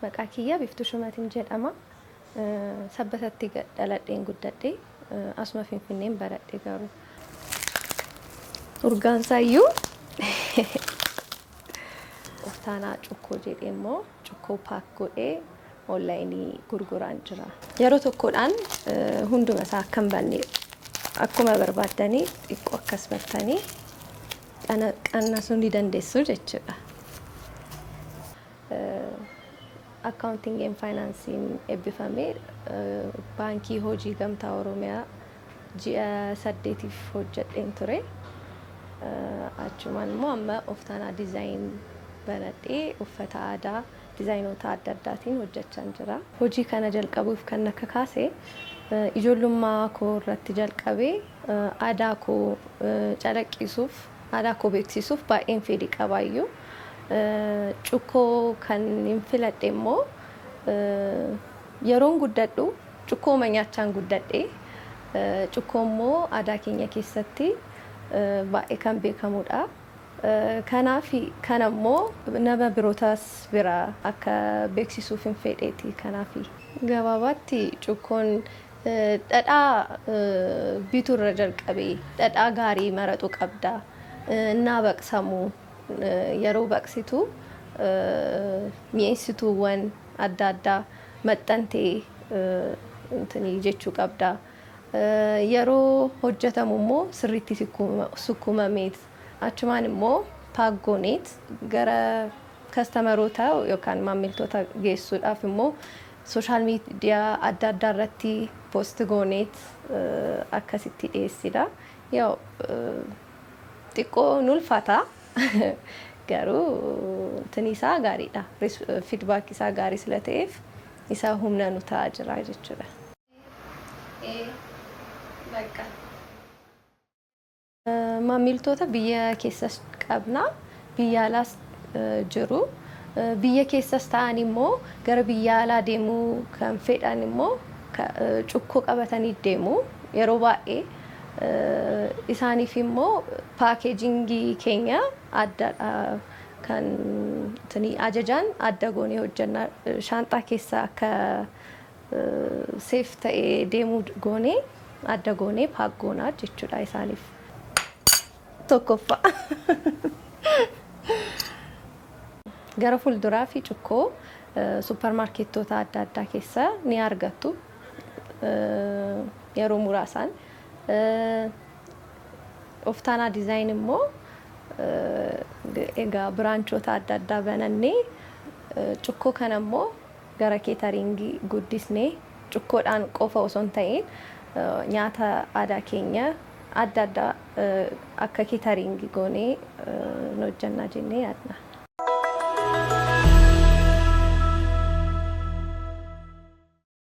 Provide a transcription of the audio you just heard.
Maqaa kiyya Biftuu Shumatiin jedhama. Sabbatatti dhaladheen guddadhe. Asuma Finfinneen baradhe garuu. Urgaan isaayyuu Oftaanaa Cukkoo jedhee immoo Cukkoo paak godhee onlaayinii gurguraan jira. Yeroo tokkodhaan hunduma isaa akka hin banne akkuma barbaaddanii xiqqoo akkas battanii qannasuu ni dandeessu jechuudha. Accounting and Financing eebbifamee baankii hojii gamtaa Oromiyaa ji'a 8tiif hojjedheen ture. Achumaan immoo amma Oftaanaa Design banadhee uffata aadaa dizaayinoota adda addaatiin hojjechaa jira. Hojii kana jalqabuuf kan akka kaase ijoollummaa koo irratti jalqabee aadaa koo calaqqisuuf, aadaa koo beeksisuuf baay'een fedhii qabaayyuu. Cukkoo kan hin filadhe immoo yeroon guddadhu cukkoo nyaachaan guddadhe. Cukkoo immoo aadaa keenya keessatti baay'ee kan beekamudha. Kanaaf kana immoo nama birootas bira akka beeksisuuf hin fedheeti. Kanaaf gabaabaatti cukkoon dhadhaa bituu irra jalqabee dhadhaa gaarii maratu qabda. Innaa baqsamu yeroo baqsitu mi'eessituuwwan adda addaa maxxantee jechuu qabda. Yeroo hojjetamu immoo sirriitti sukkumameet achumaan immoo paaggooneet gara kastamarootaa yookaan maamiltoota geessuudhaaf immoo sooshaal miidiyaa adda addaa irratti poost gooneet akkasitti dhiyeessidha. Yoo xiqqoo ulfaata garuu isaa gaariidha. Feedback isaa gaarii sila ta'eef isaa humna nu ta'aa jira jechuudha. Maamiltoota biyya keessas qabna, biyya alaas jiru. Biyya keessas ta'an immoo gara biyya alaa deemuu kan fedhan immoo cukkoo qabatanii deemu. Yeroo baay'ee isaaniif immoo paakeejingii keenya addaadha kan ajajaan adda goonee hojjenna. Shaanxaa keessa akka seef ta'ee deemuu goonee adda goonee paaggoonaa jechuudha isaaniif. Tokkoffaa gara fuulduraa fi cukkoo suuparmaarkeettoota adda addaa keessa ni argattu yeroo muraasaan. Oftaanaa Design immoo egaa biraanchoota adda addaa banannee cukkoo kana immoo gara keetaringii guddisnee cukkoodhaan qofa osoo hin ta'in nyaata aadaa keenya adda addaa akka keetaringii goonee hojjannaa jennee yaadna.